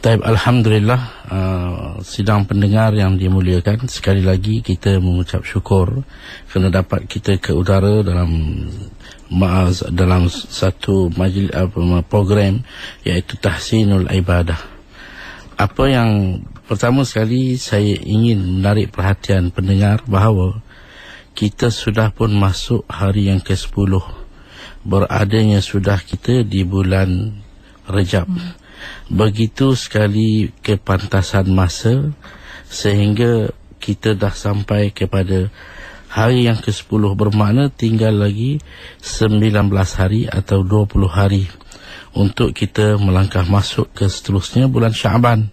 Taib, Alhamdulillah, sidang pendengar yang dimuliakan, sekali lagi kita mengucap syukur kerana dapat kita ke udara dalam satu majlis program iaitu Tahsinul Ibadah. Apa yang pertama sekali saya ingin menarik perhatian pendengar bahawa kita sudah pun masuk hari yang ke-10, beradanya sudah kita di bulan Rejab. Begitu sekali kepantasan masa sehingga kita dah sampai kepada hari yang ke-10, bermakna tinggal lagi 19 hari atau 20 hari untuk kita melangkah masuk ke seterusnya bulan Syaban.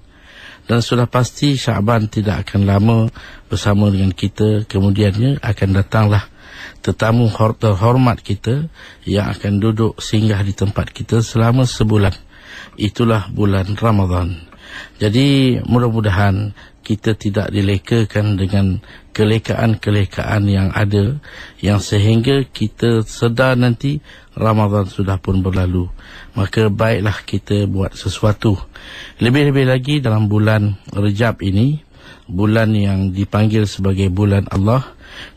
Dan sudah pasti Syaban tidak akan lama bersama dengan kita. Kemudiannya akan datanglah tetamu terhormat kita yang akan duduk singgah di tempat kita selama sebulan. Itulah bulan Ramadan. Jadi mudah-mudahan kita tidak dilekakan dengan kelekaan-kelekaan yang ada, yang sehingga kita sedar nanti Ramadan sudah pun berlalu. Maka baiklah kita buat sesuatu. Lebih-lebih lagi dalam bulan Rejab ini, bulan yang dipanggil sebagai bulan Allah,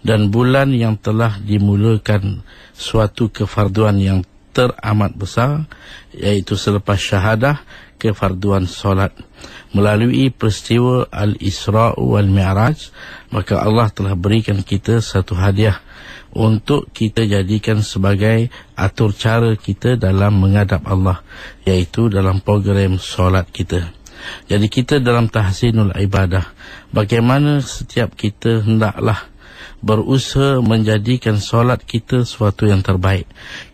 dan bulan yang telah dimulakan suatu kefarduan yang teramat besar, iaitu selepas syahadah kefarduan solat melalui peristiwa Al-Isra' wal-Mi'raj. Maka Allah telah berikan kita satu hadiah untuk kita jadikan sebagai atur cara kita dalam menghadap Allah, iaitu dalam program solat kita. Jadi kita dalam tahsinul ibadah, bagaimana setiap kita hendaklah berusaha menjadikan solat kita suatu yang terbaik.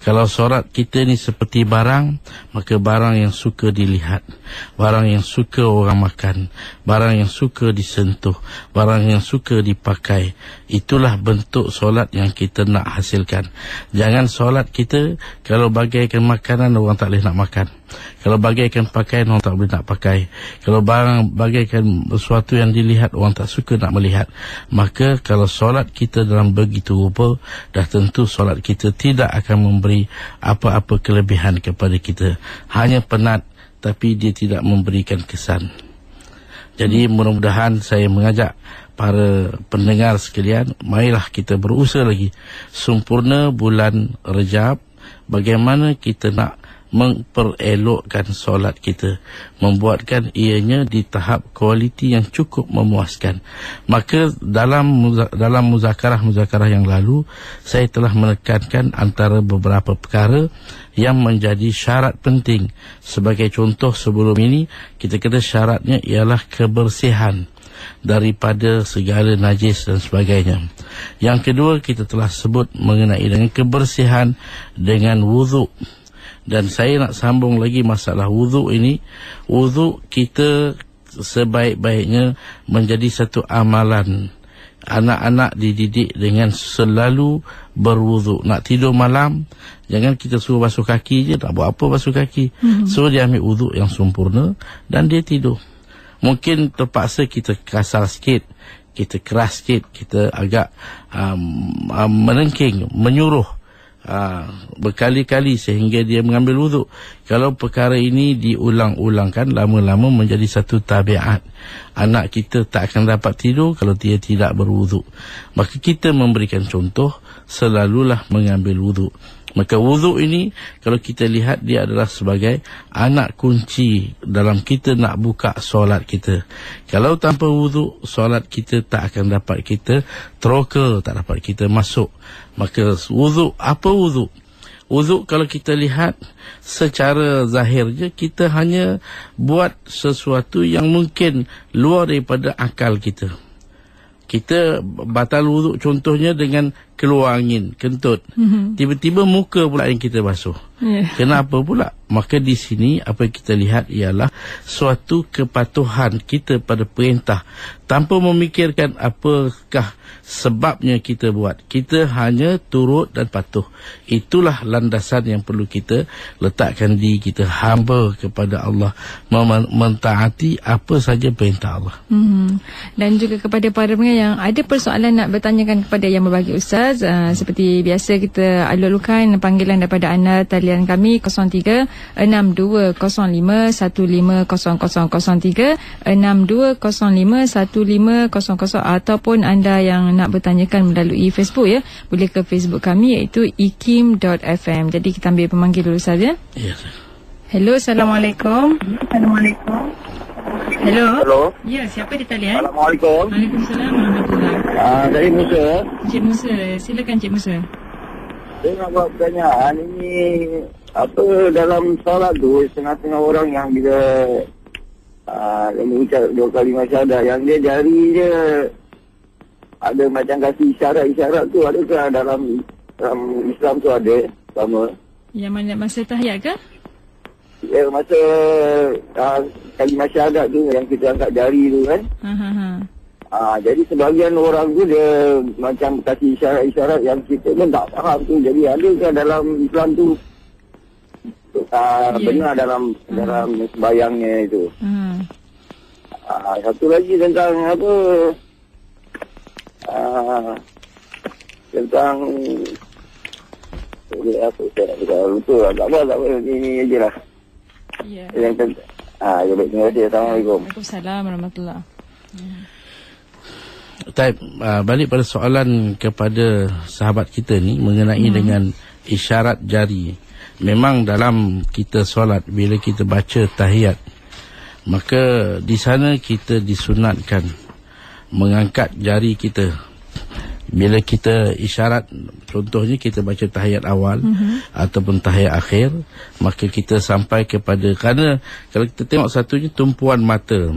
Kalau solat kita ni seperti barang, maka barang yang suka dilihat, barang yang suka orang makan, barang yang suka disentuh, barang yang suka dipakai, itulah bentuk solat yang kita nak hasilkan. Jangan solat kita kalau bagaikan makanan, orang tak boleh nak makan. Kalau bagaikan pakaian, orang tak boleh nak pakai. Kalau barang bagaikan sesuatu yang dilihat, orang tak suka nak melihat. Maka kalau solat kita dalam begitu rupa, dah tentu solat kita tidak akan memberi apa-apa kelebihan kepada kita. Hanya penat, tapi dia tidak memberikan kesan. Jadi mudah-mudahan saya mengajak para pendengar sekalian, marilah kita berusaha lagi sempurna bulan Rejab. Bagaimana kita nak memperelokkan solat kita, membuatkan ianya di tahap kualiti yang cukup memuaskan. Maka dalam muzakarah yang lalu, saya telah menekankan antara beberapa perkara yang menjadi syarat penting. Sebagai contoh sebelum ini, kita kata syaratnya ialah kebersihan daripada segala najis dan sebagainya. Yang kedua, kita telah sebut mengenai dengan kebersihan dengan wuduk. Dan saya nak sambung lagi masalah wuduk ini. Wuduk kita sebaik-baiknya menjadi satu amalan. Anak-anak dididik dengan selalu berwuduk. Nak tidur malam, jangan kita suruh basuh kaki je, tak buat apa basuh kaki. Suruh dia ambil wuduk yang sempurna dan dia tidur. Mungkin terpaksa kita kasar sikit, kita keras sikit, kita agak menengking, menyuruh berkali-kali sehingga dia mengambil wuduk. Kalau perkara ini diulang-ulangkan, lama-lama menjadi satu tabiat. Anak kita tak akan dapat tidur kalau dia tidak berwuduk. Maka kita memberikan contoh, selalulah mengambil wuduk. Maka wuduk ini, kalau kita lihat, dia adalah sebagai anak kunci dalam kita nak buka solat kita. Kalau tanpa wuduk, solat kita tak akan dapat kita teroka, tak dapat kita masuk. Maka wuduk, apa wuduk? Wuduk kalau kita lihat secara zahir je, kita hanya buat sesuatu yang mungkin luar daripada akal kita. Kita batal wuduk contohnya dengan keluar angin, kentut. Tiba-tiba muka pula yang kita basuh. Kenapa pula? Maka di sini apa yang kita lihat ialah suatu kepatuhan kita pada perintah tanpa memikirkan apakah sebabnya kita buat. Kita hanya turut dan patuh. Itulah landasan yang perlu kita letakkan diri kita, hamba kepada Allah, mentaati apa saja perintah Allah. Dan juga kepada para pendengar yang ada persoalan nak bertanyakan kepada Yang Berbagi Ustaz, Ustaz. Seperti biasa kita alur-alurkan panggilan daripada anda. Talian kami 03-6205-1500, 6205-1500, ataupun anda yang nak bertanyakan melalui Facebook, ya, boleh ke Facebook kami iaitu ikim.fm. Jadi kita ambil pemanggil dulu, Ustaz, ya. Ya. Hello, Assalamualaikum. Hello. Ya, siapa di talian? Assalamualaikum. Waalaikumsalam warahmatullahi. Dari Musa. Cik Musa, silakan Cik Musa. Saya nak buat pertanyaan ini, apa dalam solat tu setengah-setengah orang yang bila yang mengucap 2 kalimah syahadat, yang dia jari dia ada macam kasih isyarat-isyarat tu, adakah dalam Islam tu ada sama? Yang mana masa tahiyat ke? Ya, masa kalimah syahadat tu yang kita angkat jari tu kan. Jadi sebahagian orang tu dia macam kasih isyarat-isyarat yang kita pun tak faham tu. Jadi adakah dalam Islam tu benar dalam sembahyangnya itu. Satu lagi tentang apa, tentang apa saya lupa. Tak apa, ini je lah. Ya. Yang terima kasih. Assalamualaikum. Waalaikumsalam warahmatullahi. Balik pada soalan kepada sahabat kita ni mengenai dengan isyarat jari. Memang dalam kita solat, bila kita baca tahiyat, maka di sana kita disunatkan mengangkat jari kita. Bila kita isyarat, contohnya kita baca tahiyat awal ataupun tahiyat akhir, maka kita sampai kepada, kerana kalau kita tengok satunya tumpuan mata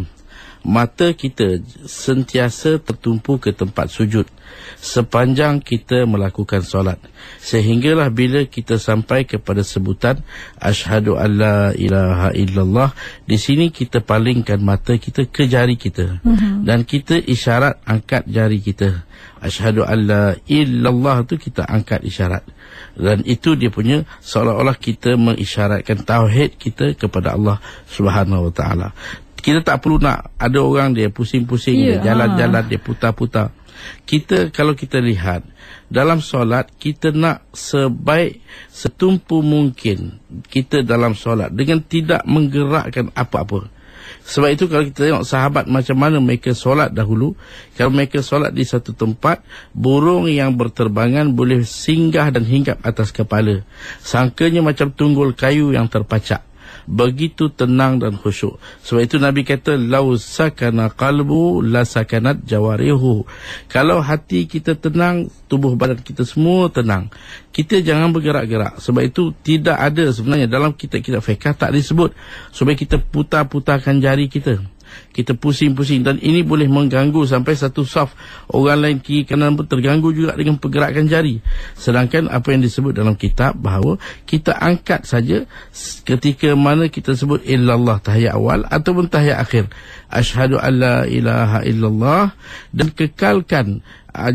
kita sentiasa tertumpu ke tempat sujud sepanjang kita melakukan solat, sehinggalah bila kita sampai kepada sebutan asyhadu alla ilaha illallah, di sini kita palingkan mata kita ke jari kita dan kita isyarat angkat jari kita. Asyhadu alla illallah tu kita angkat isyarat, dan itu dia punya seolah-olah kita mengisyaratkan tauhid kita kepada Allah Subhanahu Wa Taala. Kita tak perlu nak ada orang dia pusing-pusing, dia jalan-jalan, dia putar-putar. Kita, kalau kita lihat dalam solat, kita nak setumpu mungkin kita dalam solat dengan tidak menggerakkan apa-apa. Sebab itu kalau kita tengok sahabat macam mana mereka solat dahulu, kalau mereka solat di satu tempat, burung yang berterbangan boleh singgah dan hinggap atas kepala, sangkanya macam tunggul kayu yang terpacak. Begitu tenang dan khusyuk. Sebab itu Nabi kata, lau sakana qalbu la sakanat jawarihu. Kalau hati kita tenang, tubuh badan kita semua tenang. Kita jangan bergerak-gerak. Sebab itu tidak ada sebenarnya dalam kitab-kitab fiqh tak disebut supaya kita putar-putarkan jari kita, kita pusing-pusing, dan ini boleh mengganggu sampai satu saf orang lain kiri kanan pun terganggu juga dengan pergerakan jari. Sedangkan apa yang disebut dalam kitab bahawa kita angkat saja ketika mana kita sebut illallah tahiyat awal ataupun tahiyat akhir, asyhadu alla ilaha illallah, dan kekalkan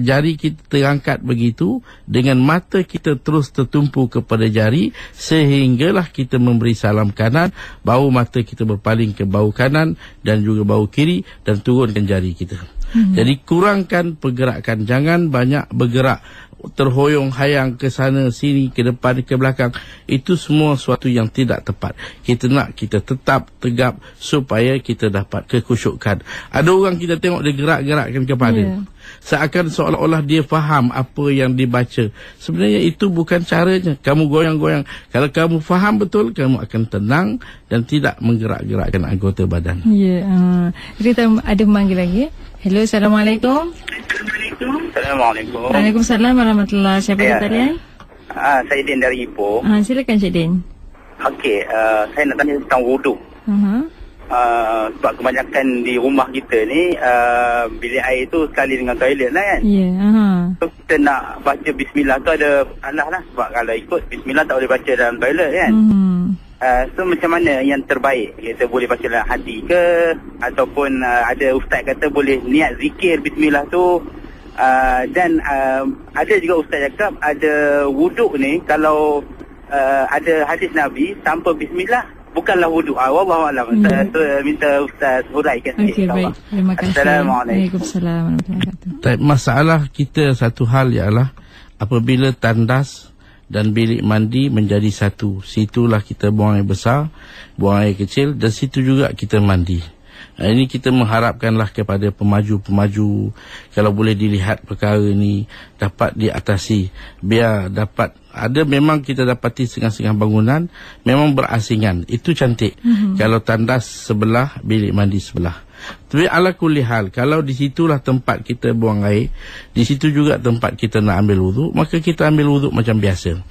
jari kita terangkat begitu dengan mata kita terus tertumpu kepada jari, sehinggalah kita memberi salam kanan, bahu mata kita berpaling ke bahu kanan dan juga bahu kiri, dan turunkan jari kita. Jadi kurangkan pergerakan, jangan banyak bergerak terhoyong-hayang ke sana sini, ke depan ke belakang. Itu semua suatu yang tidak tepat. Kita nak kita tetap tegap supaya kita dapat kekhusyukan. Ada orang kita tengok dia gerak-gerakkan kepala, seakan seolah-olah dia faham apa yang dibaca. Sebenarnya itu bukan caranya. Kamu goyang-goyang. Kalau kamu faham betul, kamu akan tenang dan tidak menggerak-gerakkan anggota badan. Kita ada memanggil lagi. Hello, Assalamualaikum. Assalamualaikum. Waalaikumsalam warahmatullahi. Siapa tadi? Saya Din dari Ipoh. Silakan Cik Din. Okey, saya nak tanya tentang wuduk. Sebab kebanyakan di rumah kita ni bilik air tu sekali dengan toilet lah kan. So kita nak baca bismillah tu ada alah lah. Sebab kalau ikut bismillah tak boleh baca dalam toilet kan. So macam mana yang terbaik? Kita boleh baca dalam hati ke? Ataupun ada ustaz kata boleh niat zikir bismillah tu. Dan ada juga ustaz cakap ada wuduk ni kalau ada hadis Nabi tanpa bismillah bukanlah wuduk. Wallahualam. Minta ustaz huraikan. Okey, baik. Terima kasih. Assalamualaikum. Waalaikumsalam warahmatullahi wabarakatuh. Masalah kita satu hal ialah apabila tandas dan bilik mandi menjadi satu, situlah kita buang air besar, buang air kecil, dan situ juga kita mandi. Ini kita mengharapkanlah kepada pemaju-pemaju, kalau boleh dilihat perkara ini dapat diatasi, biar dapat ada. Memang kita dapati setengah-setengah bangunan memang berasingan, itu cantik. Kalau tandas sebelah, bilik mandi sebelah. Tapi ala kulli hal, kalau di situlah tempat kita buang air, di situ juga tempat kita nak ambil wuduk, maka kita ambil wuduk macam biasa.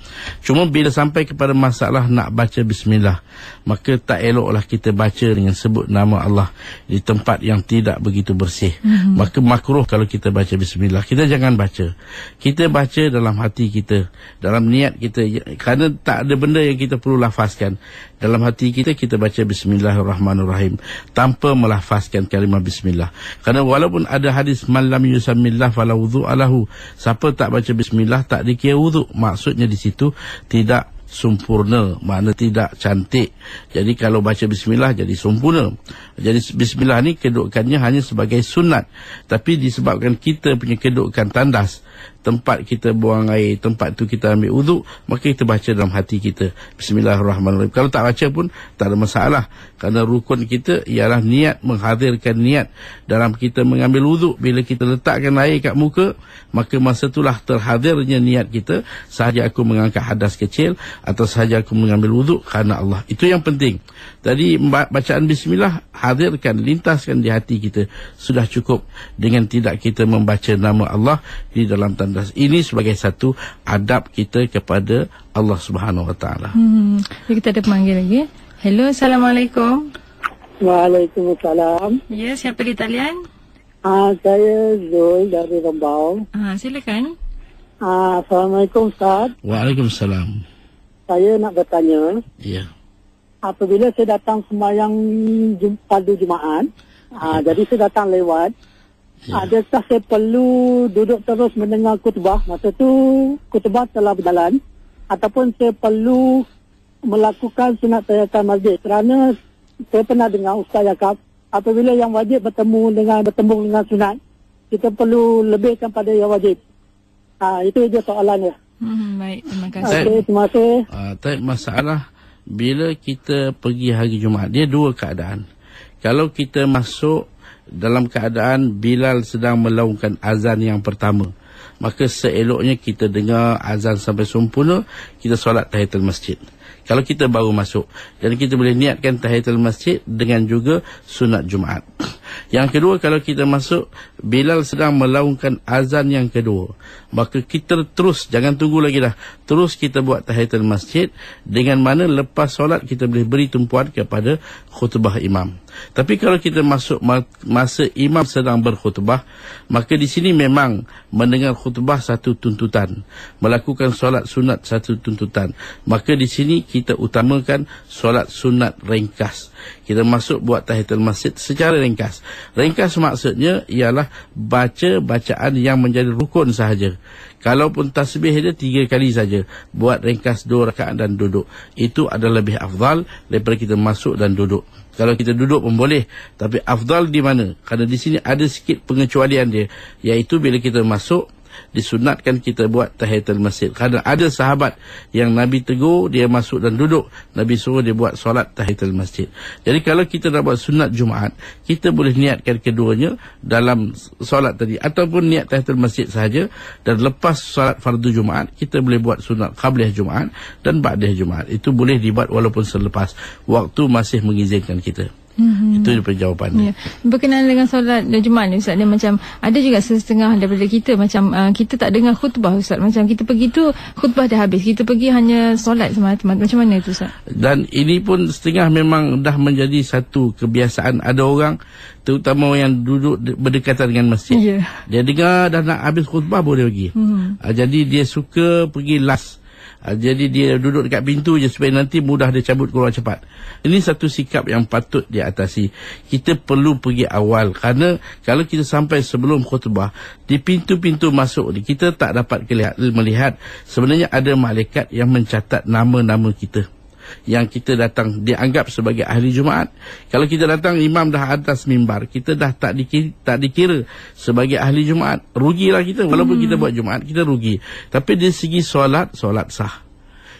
Cuma bila sampai kepada masalah nak baca bismillah, maka tak eloklah kita baca dengan sebut nama Allah di tempat yang tidak begitu bersih. Maka makruh kalau kita baca bismillah. Kita jangan baca. Kita baca dalam hati kita, dalam niat kita, kerana tak ada benda yang kita perlu lafazkan. Dalam hati kita, kita baca bismillahirrahmanirrahim tanpa melafazkan kalimah bismillah. Kerana walaupun ada hadis man lam yusammillah fala wudhu'a lahu, siapa tak baca bismillah tak dikira wuduk. Maksudnya di situ tidak sempurna, makna tidak cantik. Jadi kalau baca bismillah jadi sempurna. Jadi bismillah ni kedudukannya hanya sebagai sunat, tapi disebabkan kita punya kedudukan tandas, tempat kita buang air, tempat tu kita ambil wuduk, maka kita baca dalam hati kita bismillahirrahmanirrahim. Kalau tak baca pun tak ada masalah, kerana rukun kita ialah niat, menghadirkan niat dalam kita mengambil wuduk. Bila kita letakkan air kat muka, maka masa itulah terhadirnya niat kita, sahaja aku mengangkat hadas kecil atau sahaja aku mengambil wuduk kerana Allah. Itu yang penting. Tadi bacaan bismillah, hadirkan, lintaskan di hati kita, sudah cukup dengan tidak kita membaca nama Allah di dalam tandas. Ini sebagai satu adab kita kepada Allah Subhanahu Wa Taala. Kita ada pemanggil lagi. Hello, Assalamualaikum. Waalaikumsalam. Ya, siapa di talian? Saya Zul dari Rembau. Silakan. Assalamualaikum Ustaz. Waalaikumsalam. Saya nak bertanya. Ya. Apabila saya datang sembahyang fardu Jumaat, jadi saya datang lewat. Ya. Adakah saya perlu duduk terus mendengar khutbah masa tu khutbah telah berjalan, ataupun saya perlu melakukan sunat tahiyatul masjid? Kerana saya pernah dengar Ustaz cakap apabila yang wajib bertemu dengan sunat, kita perlu lebihkan pada yang wajib. Itu je soalannya. Baik, terima kasih. Okay, terima kasih. Tak masalah. Bila kita pergi hari Jumaat, dia dua keadaan. Kalau kita masuk dalam keadaan Bilal sedang melaungkan azan yang pertama, maka seeloknya kita dengar azan sampai sempurna, kita solat tahiyatul masjid. Kalau kita baru masuk, dan kita boleh niatkan tahiyatul masjid dengan juga sunat Jumaat. Yang kedua, kalau kita masuk Bilal sedang melaungkan azan yang kedua, maka kita terus, jangan tunggu lagi dah, terus kita buat tahiyatul masjid, dengan mana lepas solat kita boleh beri tumpuan kepada khutbah imam. Tapi kalau kita masuk masa imam sedang berkhutbah, maka di sini memang mendengar khutbah satu tuntutan, melakukan solat sunat satu tuntutan. Maka di sini kita utamakan solat sunat ringkas. Kita masuk buat tahiyatul masjid secara ringkas. Ringkas maksudnya ialah baca bacaan yang menjadi rukun sahaja. Kalaupun tasbih dia 3 kali saja, buat ringkas 2 rakaat dan duduk. Itu adalah lebih afdal daripada kita masuk dan duduk. Kalau kita duduk pun boleh, tapi afdal di mana? Kerana di sini ada sikit pengecualian dia, iaitu bila kita masuk, disunatkan kita buat tahiyatul masjid. Kerana ada sahabat yang Nabi tegur, dia masuk dan duduk, Nabi suruh dia buat solat tahiyatul masjid. Jadi kalau kita nak buat sunat Jumaat, kita boleh niatkan keduanya dalam solat tadi, ataupun niat tahiyatul masjid sahaja, dan lepas solat fardu Jumaat, kita boleh buat sunat qabliyah Jumaat dan ba'diyah Jumaat. Itu boleh dibuat walaupun selepas waktu masih mengizinkan kita. Itu jawapannya. Berkenaan dengan solat Jumaat ni Ustaz, dia macam ada juga setengah daripada kita macam kita tak dengar khutbah Ustaz. Macam kita pergi tu khutbah dah habis, kita pergi hanya solat semata-mata. Macam mana itu Ustaz? Dan ini pun setengah memang dah menjadi satu kebiasaan. Ada orang, terutama yang duduk berdekatan dengan masjid, dia dengar dah nak habis khutbah boleh pergi. Jadi dia suka pergi last. Jadi dia duduk dekat pintu je supaya nanti mudah dia cabut keluar cepat. Ini satu sikap yang patut diatasi. Kita perlu pergi awal, kerana kalau kita sampai sebelum khutbah, di pintu-pintu masuk ni kita tak dapat melihat sebenarnya ada malaikat yang mencatat nama-nama kita. yang kita datang dianggap sebagai ahli Jumaat. Kalau kita datang imam dah atas mimbar, kita dah tak dikira sebagai ahli Jumaat. Rugilah kita. Walaupun kita buat Jumaat, kita rugi. Tapi dari segi solat sah.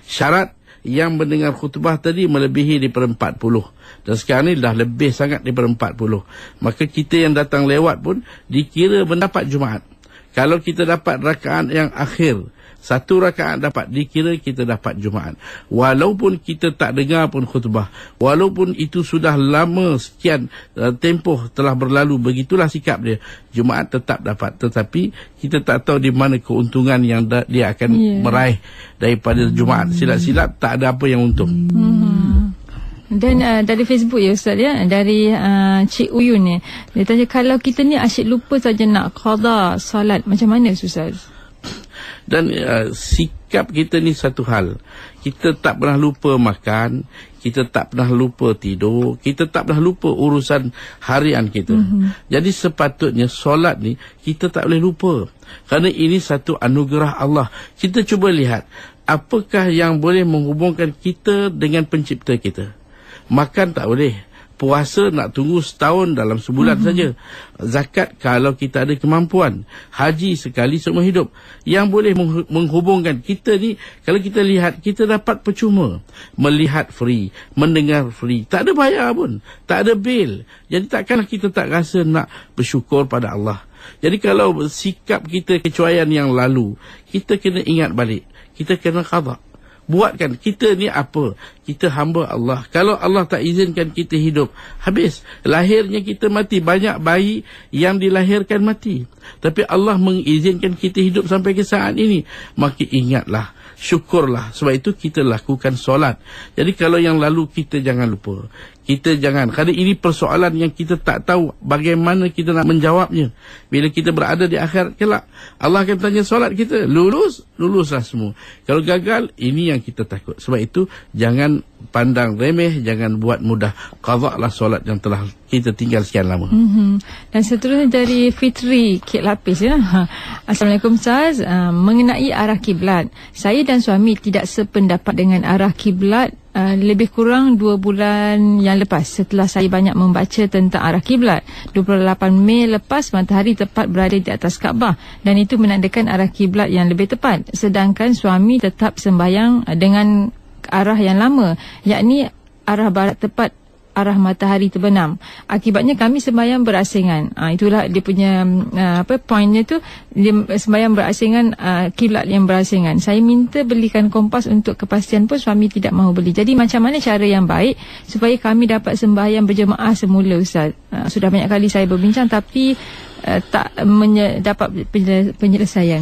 Syarat yang mendengar khutbah tadi melebihi daripada 40. Dan sekarang ni dah lebih sangat daripada 40. Maka kita yang datang lewat pun dikira mendapat Jumaat. Kalau kita dapat rakaat yang akhir, 1 rakaat dapat, dikira kita dapat Jumaat. Walaupun kita tak dengar pun khutbah, walaupun itu sudah lama sekian tempoh telah berlalu, begitulah sikap dia, Jumaat tetap dapat. Tetapi kita tak tahu di mana keuntungan yang dia akan meraih daripada Jumaat. Silap-silap tak ada apa yang untung. Dan dari Facebook ya Ustaz ya, dari Cik Uyun ni, dia tanya kalau kita ni asyik lupa saja nak qada solat, macam mana Ustaz? Dan sikap kita ni satu hal. Kita tak pernah lupa makan, kita tak pernah lupa tidur, kita tak pernah lupa urusan harian kita. Jadi sepatutnya solat ni kita tak boleh lupa, kerana ini satu anugerah Allah. Kita cuba lihat apakah yang boleh menghubungkan kita dengan pencipta kita. Makan tak boleh, puasa nak tunggu setahun dalam sebulan saja. Zakat kalau kita ada kemampuan, haji sekali seumur hidup. Yang boleh menghubungkan kita ni, kalau kita lihat, kita dapat percuma. Melihat free, mendengar free, tak ada bayar pun, tak ada bil. Jadi takkanlah kita tak rasa nak bersyukur pada Allah. Jadi kalau sikap kita kecuaian yang lalu, kita kena ingat balik, kita kena qada. Buatkan, kita ni apa? Kita hamba Allah. Kalau Allah tak izinkan kita hidup, habis. Lahirnya kita mati. Banyak bayi yang dilahirkan mati, tapi Allah mengizinkan kita hidup sampai ke saat ini. Maka ingatlah, syukurlah. Sebab itu kita lakukan solat. Jadi kalau yang lalu kita jangan lupa. Kita jangan, kerana ini persoalan yang kita tak tahu bagaimana kita nak menjawabnya. Bila kita berada di akhirat kelak, Allah akan tanya solat kita, luluslah semua. Kalau gagal, ini yang kita takut. Sebab itu jangan pandang remeh, jangan buat mudah. Qadaklah solat yang telah kita tinggal sekian lama. Dan seterusnya dari Fitri Kek Lapis ya. Assalamualaikum Ustaz. Mengenai arah kiblat, saya dan suami tidak sependapat dengan arah kiblat lebih kurang 2 bulan yang lepas, setelah saya banyak membaca tentang arah kiblat. 28 Mei lepas, matahari tepat berada di atas Kaabah, dan itu menandakan arah kiblat yang lebih tepat. Sedangkan suami tetap sembahyang dengan arah yang lama, yakni arah barat tepat arah matahari terbenam. Akibatnya kami sembahyang berasingan. Itulah dia punya poinnya tu, dia sembahyang berasingan, kiblat yang berasingan. Saya minta belikan kompas untuk kepastian pun suami tidak mahu beli. Jadi macam mana cara yang baik supaya kami dapat sembahyang berjemaah semula Ustaz? Sudah banyak kali saya berbincang tapi tak dapat penyelesaian.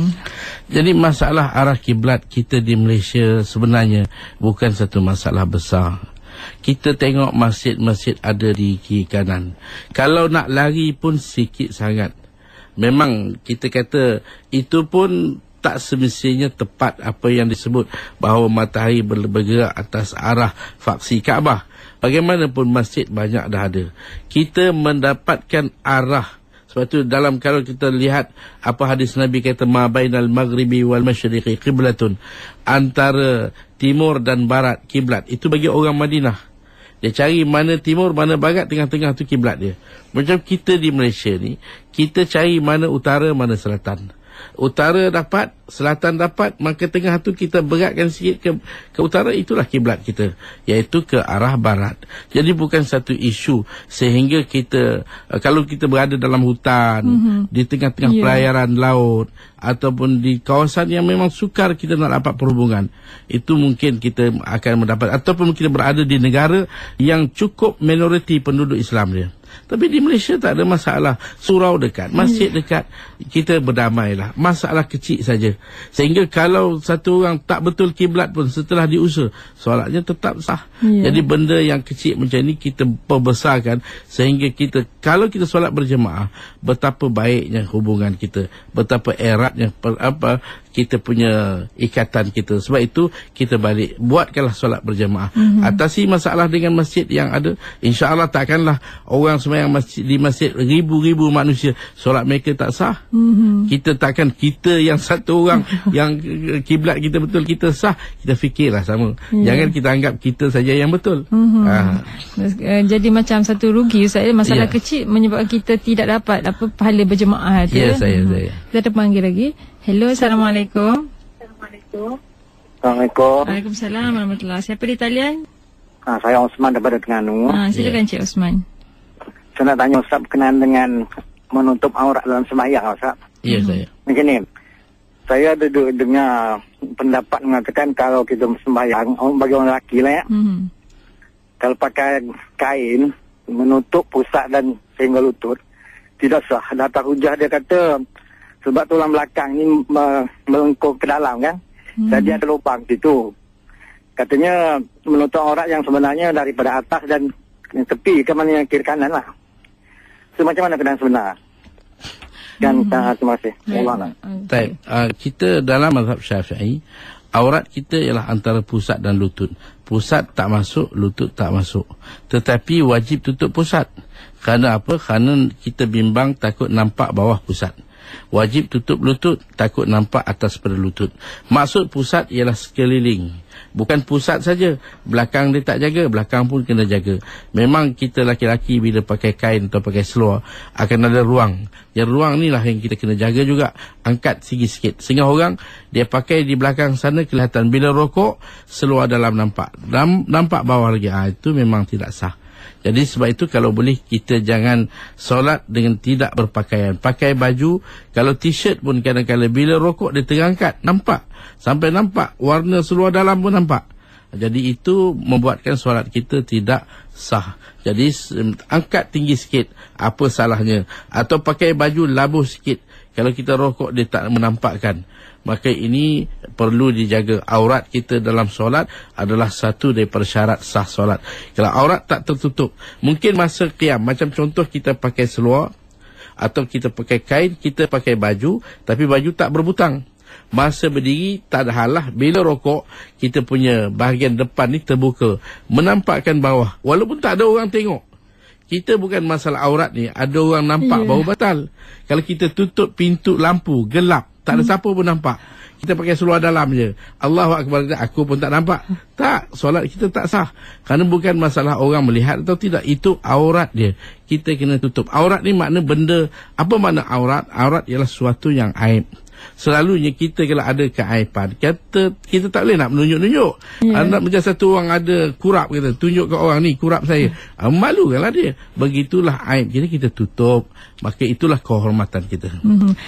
Jadi masalah arah kiblat kita di Malaysia sebenarnya bukan satu masalah besar. Kita tengok masjid-masjid ada di kiri kanan. Kalau nak lari pun sikit sangat. Memang kita kata itu pun tak semestinya tepat apa yang disebut bahawa matahari bergerak atas arah faksi Kaabah. Bagaimanapun masjid banyak dah ada. Kita mendapatkan arah. Sebab tu dalam, kalau kita lihat apa hadis Nabi kata, ma bainal maghribi wal masyriqi qiblatun, antara timur dan barat kiblat. Itu bagi orang Madinah. Dia cari mana timur, mana barat, tengah-tengah tu kiblat dia. Macam kita di Malaysia ni, kita cari mana utara, mana selatan. Utara dapat, selatan dapat, maka tengah tu kita beratkan sikit ke utara, itulah kiblat kita, iaitu ke arah barat. Jadi bukan satu isu sehingga kita, kalau kita berada dalam hutan, di tengah-tengah pelayaran laut, ataupun di kawasan yang memang sukar kita nak dapat perhubungan, itu mungkin kita akan mendapat. Ataupun kita berada di negara yang cukup minoriti penduduk Islam dia. Tapi di Malaysia tak ada masalah. Surau dekat, masjid dekat, kita berdamailah. Masalah kecil saja. Sehingga kalau satu orang tak betul kiblat pun, setelah diusir, solatnya tetap sah. Jadi benda yang kecil macam ni kita perbesarkan, sehingga kita, kalau kita solat berjemaah, betapa baiknya hubungan kita, betapa eratnya kita punya ikatan kita. Sebab itu kita balik buatkanlah solat berjamaah. Atasi masalah dengan masjid yang ada. InsyaAllah takkanlah orang sembahyang di masjid ribu-ribu manusia solat mereka tak sah. Kita takkan kita yang satu orang yang kiblat kita betul kita sah, kita fikirlah sama. Jangan kita anggap kita saja yang betul. Jadi macam satu rugi Ustaz, masalah kecil menyebabkan kita tidak dapat pahala berjemaah. Saya. Kita ada panggil lagi. Hello, Assalamualaikum. Assalamualaikum. Waalaikumsalam warahmatullahi. Siapa di talian? Saya Osman daripada Terengganu. Silakan Cik Osman. Saya nak tanya Ustaz berkenaan dengan menutup aurat dalam sembahyang, Ustaz. Ya, saya. Macam ni. Saya ada dengar pendapat mengatakan kalau kita sembahyang bagi orang lelaki lah ya. Kalau pakai kain menutup pusat dan sehingga lutut tidak sah. Data hujah dia kata sebab tulang belakang ni melengkung ke dalam kan. Jadi ada lubang situ. Katanya menutup aurat yang sebenarnya daripada atas dan tepi ke mana yang kiri kanan lah. So, macam mana keadaan sebenar? Dan terima kasih. Kita dalam mazhab Syafi'i, aurat kita ialah antara pusat dan lutut. Pusat tak masuk, lutut tak masuk. Tetapi wajib tutup pusat. Kerana apa? Kerana kita bimbang takut nampak bawah pusat. Wajib tutup lutut, takut nampak atas pada lutut. Maksud pusat ialah sekeliling. Bukan pusat saja. Belakang dia tak jaga, belakang pun kena jaga. Memang kita laki-laki bila pakai kain atau pakai seluar akan ada ruang. Yang ruang ni lah yang kita kena jaga juga. Angkat sikit-sikit. Sehingga orang dia pakai di belakang sana kelihatan. Bila rokok, seluar dalam nampak. Nampak bawah lagi. Itu memang tidak sah. Jadi sebab itu kalau boleh kita jangan solat dengan tidak berpakaian. Pakai baju, kalau t-shirt pun kadang-kadang bila rokok dia terangkat, nampak. Sampai nampak, warna seluar dalam pun nampak. Jadi itu membuatkan solat kita tidak sah. Jadi angkat tinggi sikit, apa salahnya. Atau pakai baju labuh sikit. Kalau kita rokok dia tak menampakkan. Maka ini perlu dijaga. Aurat kita dalam solat adalah satu daripada syarat sah solat. Kalau aurat tak tertutup, mungkin masa qiyam, macam contoh kita pakai seluar atau kita pakai kain, kita pakai baju tapi baju tak berbutang. Masa berdiri tak ada hal lah. Bila rokok, kita punya bahagian depan ni terbuka, menampakkan bawah walaupun tak ada orang tengok. Kita bukan masalah aurat ni, ada orang nampak baru batal. Kalau kita tutup pintu lampu gelap, tak ada siapa pun nampak, kita pakai seluar dalam je, Allahu Akbar, aku pun tak nampak, tak, solat kita tak sah. Kerana bukan masalah orang melihat atau tidak, itu aurat dia, kita kena tutup. Aurat ni makna benda. Apa makna aurat? Aurat ialah sesuatu yang aib. Selalunya kita kalau ada keaiban, kita tak boleh nak menunjuk-nunjuk. Anak macam satu orang ada kurap, kata tunjuk ke orang ni kurap saya. Malu kan lah dia. Begitulah aib kita tutup. Maka itulah kehormatan kita.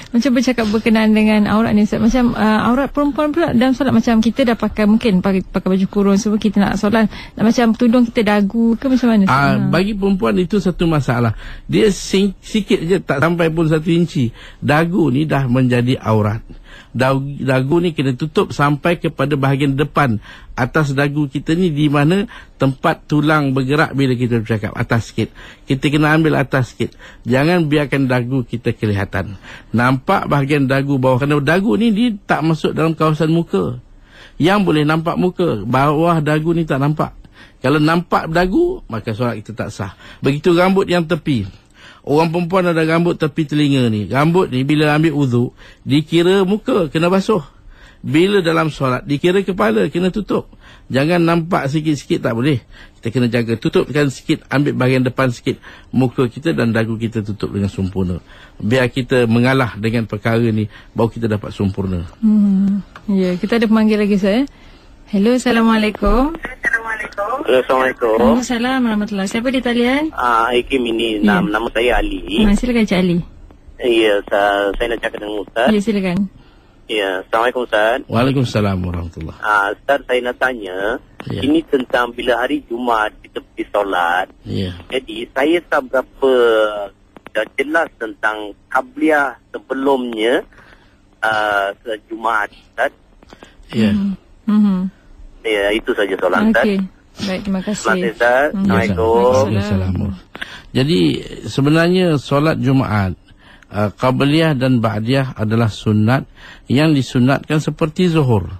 Macam bercakap berkenaan dengan aurat ni, macam aurat perempuan pula dalam solat, macam kita dah pakai, mungkin pakai baju kurung semua, kita nak solat, macam tudung kita dagu ke macam mana? Bagi perempuan itu satu masalah. Dia sikit je, tak sampai pun 1 inci. Dagu ni dah menjadi aurat. Dagu ni kena tutup sampai kepada bahagian depan. Atas dagu kita ni di mana tempat tulang bergerak bila kita bercakap, atas sikit. Kita kena ambil atas sikit. Jangan biarkan dagu kita kelihatan. Nampak bahagian dagu bawah. Kerana dagu ni dia tak masuk dalam kawasan muka. Yang boleh nampak muka, bawah dagu ni tak nampak. Kalau nampak dagu, maka solat kita tak sah. Begitu rambut yang tepi. Orang perempuan ada rambut tepi telinga ni. Rambut ni bila ambil uduk, dikira muka kena basuh. Bila dalam solat, dikira kepala kena tutup. Jangan nampak sikit-sikit, tak boleh. Kita kena jaga. Tutupkan sikit, ambil bahagian depan sikit. Muka kita dan dagu kita tutup dengan sempurna. Biar kita mengalah dengan perkara ni, baru kita dapat sempurna. Ya, kita ada pemanggil lagi saya. Hello, Assalamualaikum. Assalamualaikum. Waalaikumsalam warahmatullahi. Siapa di talian? Hakim ini, nama saya Ali. Silakan Cik Ali. Ya, saya nak cakap dengan Ustaz. Ya, silakan. Ya, Assalamualaikum Ustaz. Waalaikumsalam warahmatullahi. Ustaz, saya nak tanya, ini tentang bila hari Jumaat kita pergi solat. Jadi, saya tak berapa jelas tentang qabliyah sebelumnya ke Jumaat, Ustaz. Ya, itu saja soalan Ustaz. Baik, terima kasih. Terima kasih Ustaz. Assalamualaikum. Jadi sebenarnya solat Jumaat Qabliyah dan Ba'diyah adalah sunat yang disunatkan seperti zuhur.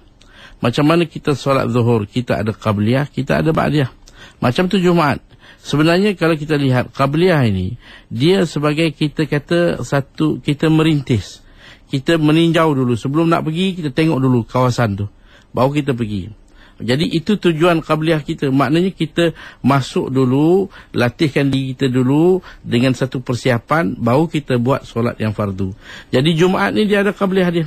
Macam mana kita solat zuhur, kita ada Qabliyah, kita ada Ba'diyah. Macam tu Jumaat. Sebenarnya kalau kita lihat Qabliyah ini, dia sebagai kita kata satu, kita merintis. Kita meninjau dulu. Sebelum nak pergi, kita tengok dulu kawasan tu. Baru kita pergi. Jadi itu tujuan Qabliyah kita. Maknanya kita masuk dulu, latihkan diri kita dulu dengan satu persiapan, baru kita buat solat yang fardu. Jadi Jumaat ni dia ada Qabliyah dia.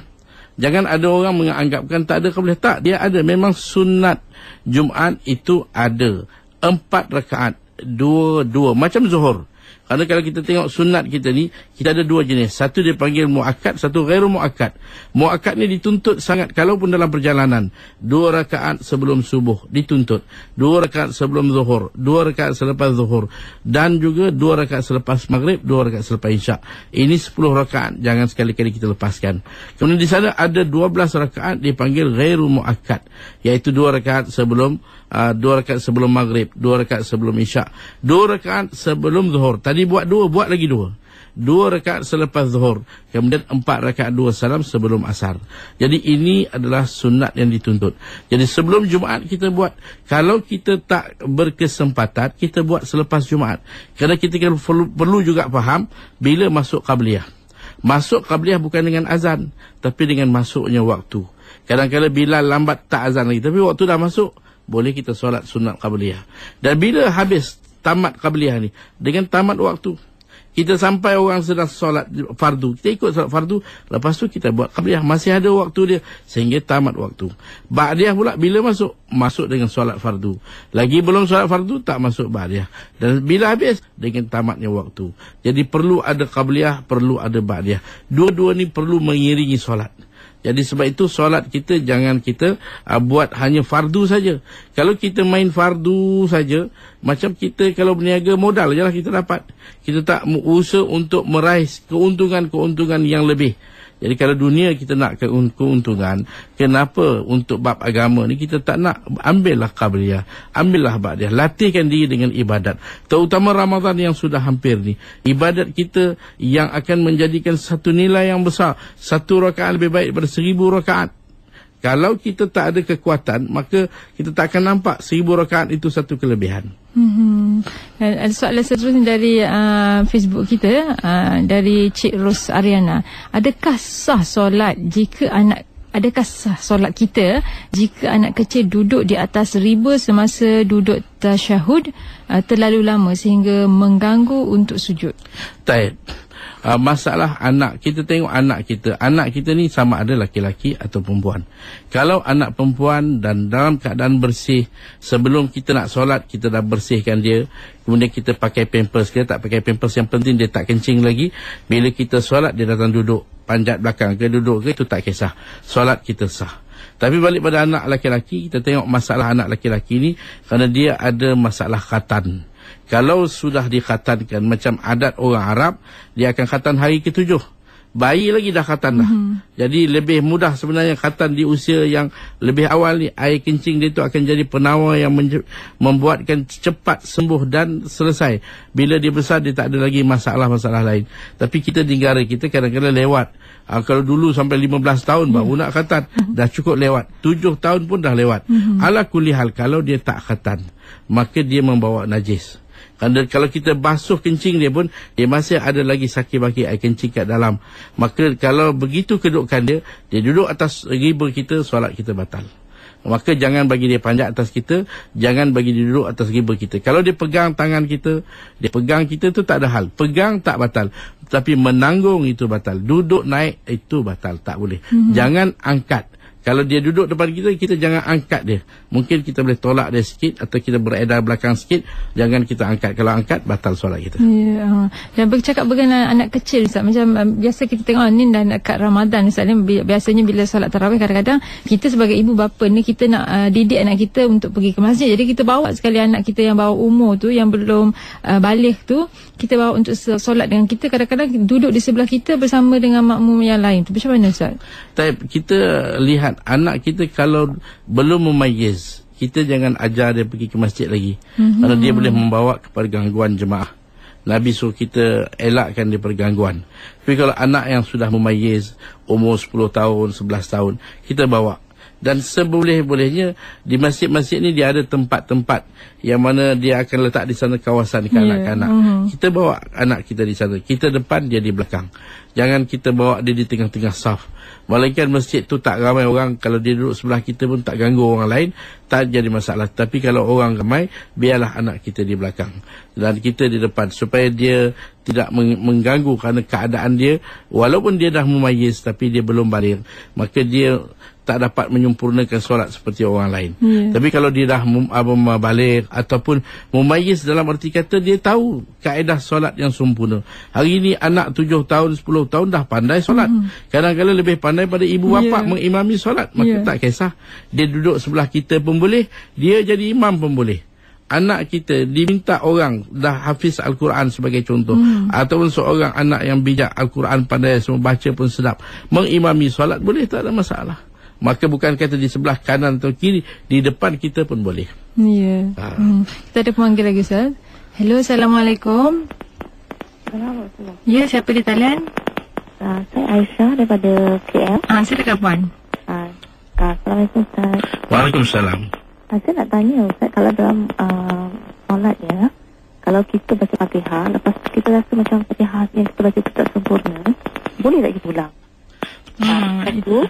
Jangan ada orang menganggapkan tak ada Qabliyah. Tak, dia ada. Memang sunat Jumaat itu ada 4 rakaat. Dua macam zuhur. Kerana kalau kita tengok sunat kita ni, kita ada 2 jenis. Satu dia panggil muakkad, satu ghairu muakkad. Muakkad ni dituntut sangat kalaupun dalam perjalanan. 2 rakaat sebelum subuh dituntut, 2 rakaat sebelum zuhur, 2 rakaat selepas zuhur, dan juga 2 rakaat selepas maghrib, 2 rakaat selepas isyak. Ini 10 rakaat, jangan sekali-kali kita lepaskan. Kemudian di sana ada 12 rakaat dipanggil ghairu muakkad, iaitu 2 rakaat sebelum 2 rakaat sebelum maghrib, 2 rakaat sebelum isyak, 2 rakaat sebelum zuhur. Tadi buat 2, buat lagi 2. 2 rakaat selepas zuhur, kemudian 4 rakaat 2 salam sebelum asar. Jadi ini adalah sunat yang dituntut. Jadi sebelum Jumaat kita buat. Kalau kita tak berkesempatan, kita buat selepas Jumaat. Kerana kita perlu juga faham bila masuk Qabliyah. Masuk Qabliyah bukan dengan azan, tapi dengan masuknya waktu. Kadang-kadang bila lambat tak azan lagi, tapi waktu dah masuk, boleh kita solat sunat Qabliyah. Dan bila habis tamat Qabliyah ni, dengan tamat waktu, kita sampai orang sedang solat fardu, kita ikut solat fardu, lepas tu kita buat Qabliyah, masih ada waktu dia sehingga tamat waktu. Ba'diyah pula bila masuk dengan solat fardu, lagi belum solat fardu tak masuk Ba'diyah, dan bila habis dengan tamatnya waktu. Jadi perlu ada Qabliyah, perlu ada Ba'diyah. Dua-dua ni perlu mengiringi solat. Jadi sebab itu solat kita jangan kita buat hanya fardu saja. Kalau kita main fardu saja, macam kita kalau berniaga modal je lah kita dapat. Kita tak usaha untuk meraih keuntungan yang lebih. Jadi kalau dunia kita nak keuntungan, kenapa untuk bab agama ni kita tak nak? Ambillah Qabliyah, ambillah Ba'diyah, latihkan diri dengan ibadat. Terutama Ramadan yang sudah hampir ni, ibadat kita yang akan menjadikan satu nilai yang besar. 1 rakaat lebih baik daripada 1000 rakaat. Kalau kita tak ada kekuatan, maka kita tak akan nampak 1000 rakaat itu satu kelebihan. Ada soalan seterusnya dari Facebook kita, dari Cik Ros Ariana. Adakah sah solat kita jika anak kecil duduk di atas riba semasa duduk tasyahud terlalu lama sehingga mengganggu untuk sujud? Baik. Masalah anak, kita tengok anak kita ni sama ada laki-laki atau perempuan. Kalau anak perempuan dan dalam keadaan bersih, sebelum kita nak solat kita dah bersihkan dia, kemudian kita pakai pampers, kita tak pakai pampers, yang penting dia tak kencing lagi. Bila kita solat dia datang duduk panjat belakang ke duduk ke, itu tak kisah, solat kita sah. Tapi balik pada anak laki-laki, kita tengok masalah anak laki-laki ni kerana dia ada masalah khatan. Kalau sudah dikhatankan macam adat orang Arab, dia akan khatan hari ke-7. Bayi lagi dah khatan dah. Jadi lebih mudah sebenarnya khatan di usia yang lebih awal ni. Air kencing dia tu akan jadi penawar yang membuatkan cepat sembuh dan selesai. Bila dia besar dia tak ada lagi masalah-masalah lain. Tapi kita di negara kita kadang-kadang lewat. Kalau dulu sampai 15 tahun baru nak khatan, dah cukup lewat. 7 tahun pun dah lewat. Ala kulli hal, kalau dia tak khatan, maka dia membawa najis. Kalau kita basuh kencing dia pun, dia masih ada lagi sakit-baki air kencing kat dalam. Maka kalau begitu kedudukan dia duduk atas riba kita, solat kita batal. Maka jangan bagi dia panjat atas kita, jangan bagi dia duduk atas riba kita. Kalau dia pegang tangan kita, dia pegang kita tu tak ada hal. Pegang tak batal, tapi menanggung itu batal. Duduk naik itu batal, tak boleh. Jangan angkat. Kalau dia duduk depan kita, kita jangan angkat dia. Mungkin kita boleh tolak dia sikit atau kita beredar belakang sikit. Jangan kita angkat. Kalau angkat, batal solat kita. Ya. Dan bercakap berkenaan anak kecil, Ustaz, macam biasa kita tengok ni dan dekat Ramadan, Ustaz, ni biasanya bila solat tarawih, kadang-kadang kita sebagai ibu bapa ni, kita nak didik anak kita untuk pergi ke masjid. Jadi kita bawa sekali anak kita yang bawah umur tu, yang belum balik tu, kita bawa untuk solat dengan kita. Kadang-kadang duduk di sebelah kita bersama dengan makmum yang lain tu. Macam mana, Ustaz? Kita lihat anak kita kalau belum memayyiz, kita jangan ajar dia pergi ke masjid lagi. Kerana dia boleh membawa kepada gangguan jemaah. Nabi suruh kita elakkan daripada gangguan. Tapi kalau anak yang sudah memayyiz, umur 10 tahun, 11 tahun, kita bawa. Dan seboleh-bolehnya di masjid-masjid ni dia ada tempat-tempat yang mana dia akan letak di sana kawasan kanak-kanak. Kita bawa anak kita di sana. Kita depan, dia di belakang. Jangan kita bawa dia di tengah-tengah saf. Melainkan masjid tu tak ramai orang, kalau dia duduk sebelah kita pun tak ganggu orang lain, tak jadi masalah. Tapi kalau orang ramai, biarlah anak kita di belakang dan kita di depan, supaya dia tidak mengganggu kerana keadaan dia. Walaupun dia dah memayyiz tapi dia belum baligh, maka dia tak dapat menyempurnakan solat seperti orang lain. Tapi kalau dia dah baligh ataupun memayyiz, dalam arti kata dia tahu kaedah solat yang sempurna. Hari ini anak 7 tahun, 10 tahun dah pandai solat. Kadang-kadang lebih pandai pada ibu bapa mengimami solat. Maka tak kisah. Dia duduk sebelah kita pun boleh, dia jadi imam pun boleh. Anak kita diminta orang dah hafiz Al-Quran sebagai contoh, ataupun seorang anak yang bijak, Al-Quran pandai, semua baca pun sedap, mengimami solat boleh, tak ada masalah. Maka bukan kata di sebelah kanan atau kiri, di depan kita pun boleh. Ya. Kita ada pemanggil lagi, Ustaz. Hello, Assalamualaikum. Assalamualaikum. Ya, siapa di talian? Saya Aisyah daripada KL. Silakan puan. Assalamualaikum, Ustaz. Waalaikumsalam. Saya nak tanya, Ustaz, kalau dalam solat ya, kalau kita baca Fatihah, lepas tu kita rasa macam Fatihah yang kita baca itu tak sempurna, boleh tak kita ulang? Itu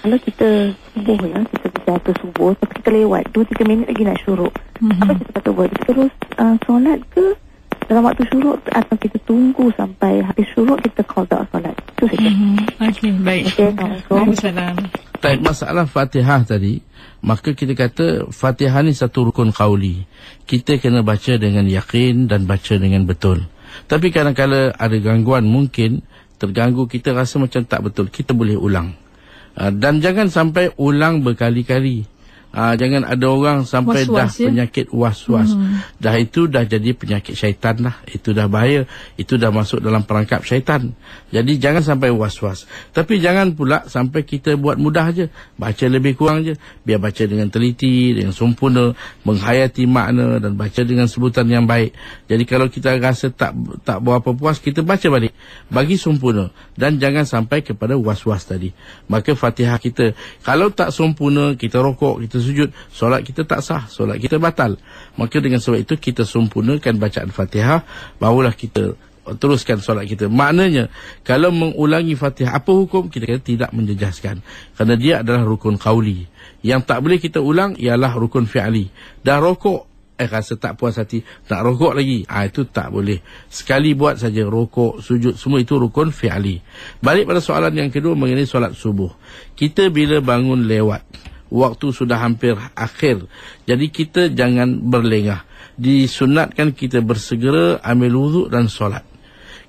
kalau kita subuh ya, kita berjatuh subuh tapi kita lewat 2-3 minit lagi nak syuruk, apa kita patut buat? Kita terus solat ke dalam waktu syuruk, atau kita tunggu sampai habis syuruk kita qada solat? Itu saja. Okey, baik. Waalaikumsalam. Baik, masalah Fatihah tadi, maka kita kata Fatihah ni satu rukun qauli. Kita kena baca dengan yakin dan baca dengan betul. Tapi kadang-kadang ada gangguan, mungkin terganggu, kita rasa macam tak betul, kita boleh ulang. Dan jangan sampai ulang berkali-kali. Jangan ada orang sampai was-was, dah penyakit was-was. Dah itu dah jadi penyakit syaitan lah. Itu dah bahaya. Itu dah masuk dalam perangkap syaitan. Jadi jangan sampai was-was. Tapi jangan pula sampai kita buat mudah je. Baca lebih kurang je. Biar baca dengan teliti, dengan sempurna, menghayati makna dan baca dengan sebutan yang baik. Jadi kalau kita rasa tak berapa puas, kita baca balik. Bagi sempurna. Dan jangan sampai kepada was-was tadi. Maka Fatihah kita, kalau tak sempurna, kita rokok, kita sujud, solat kita tak sah, solat kita batal. Maka dengan sebab itu kita sempurnakan bacaan Fatihah, barulah kita teruskan solat kita. Maknanya kalau mengulangi Fatihah, apa hukum? Kita kata tidak menjejaskan, kerana dia adalah rukun qauli. Yang tak boleh kita ulang ialah rukun fi'li. Dah rokok, rasa tak puas hati, nak rokok lagi, itu tak boleh. Sekali buat saja, rokok, sujud, semua itu rukun fi'li. Balik pada soalan yang kedua mengenai solat subuh. Kita bila bangun lewat, waktu sudah hampir akhir, jadi kita jangan berlengah. Disunatkan kita bersegera ambil wuduk dan solat.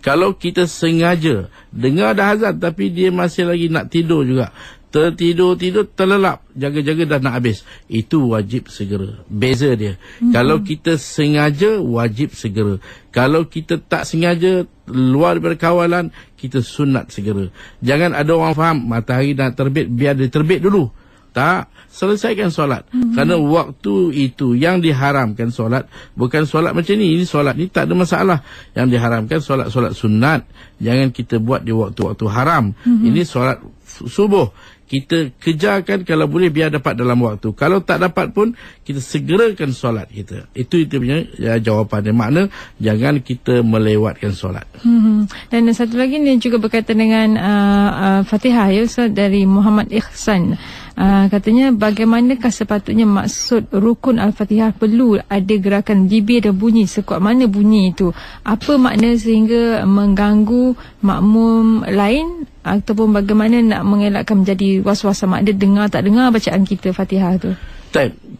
Kalau kita sengaja dengar dah azan tapi dia masih lagi nak tidur juga, tertidur, terlelap, jaga-jaga dah nak habis, itu wajib segera. Beza dia. Kalau kita sengaja, wajib segera. Kalau kita tak sengaja, luar daripada kawalan, kita sunat segera. Jangan ada orang faham matahari dah terbit, biar dia terbit dulu. Tak, selesaikan solat. Kerana waktu itu yang diharamkan solat, bukan solat macam ni. Ini solat ni tak ada masalah. Yang diharamkan solat-solat sunat. Jangan kita buat di waktu-waktu haram. Ini solat subuh. Kita kejarkan kalau boleh biar dapat dalam waktu. Kalau tak dapat pun, kita segerakan solat kita. Itu punya jawapannya. Makna jangan kita melewatkan solat. Dan satu lagi ni juga berkaitan dengan Fatihah ya, Ustaz, dari Muhammad Ihsan. Katanya bagaimanakah sepatutnya maksud rukun Al-Fatihah? Perlu ada gerakan bibir dan bunyi, sekuat mana bunyi itu? Apa makna sehingga mengganggu makmum lain, ataupun bagaimana nak mengelakkan menjadi was-was sama ada dengar tak dengar bacaan kita Fatihah tu?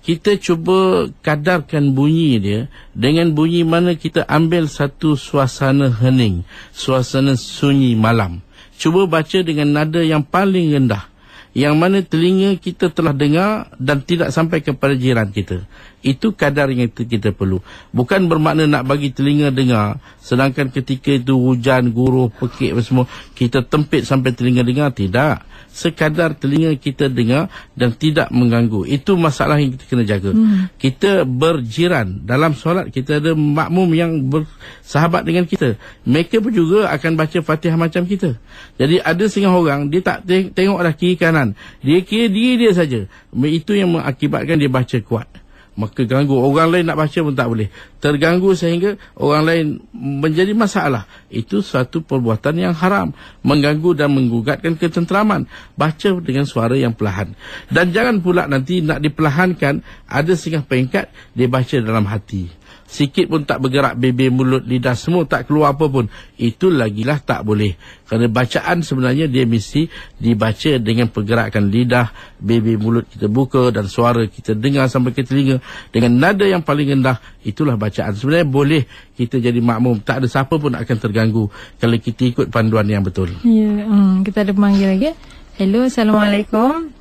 Kita cuba kadarkan bunyi dia dengan bunyi mana kita ambil satu suasana hening, suasana sunyi malam. Cuba baca dengan nada yang paling rendah, yang mana telinga kita telah dengar dan tidak sampai kepada jiran kita. Itu kadar yang kita perlu. Bukan bermakna nak bagi telinga dengar, sedangkan ketika itu hujan, guruh, pekik semua, kita tempit sampai telinga dengar. Tidak. Sekadar telinga kita dengar dan tidak mengganggu. Itu masalah yang kita kena jaga. Kita berjiran. Dalam solat kita ada makmum yang bersahabat dengan kita. Mereka pun juga akan baca Fatihah macam kita. Jadi ada setengah orang, dia tak tengok dah kiri kanan. Dia kira diri dia saja. Itu yang mengakibatkan dia baca kuat. Maka ganggu. Orang lain nak baca pun tak boleh. Terganggu sehingga orang lain menjadi masalah. Itu satu perbuatan yang haram. Mengganggu dan menggugatkan ketenteraman. Baca dengan suara yang perlahan. Dan jangan pula nanti nak diperlahankan, ada setengah peringkat dia baca dalam hati. Sikit pun tak bergerak, bibir, mulut, lidah semua tak keluar apa pun. Itu lagilah tak boleh. Kerana bacaan sebenarnya dia mesti dibaca dengan pergerakan lidah, bibir, mulut kita buka dan suara kita dengar sampai ke telinga dengan nada yang paling rendah. Itulah bacaan. Sebenarnya boleh kita jadi makmum. Tak ada siapa pun akan terganggu kalau kita ikut panduan yang betul. Ya, kita ada panggil lagi. Hello, Assalamualaikum.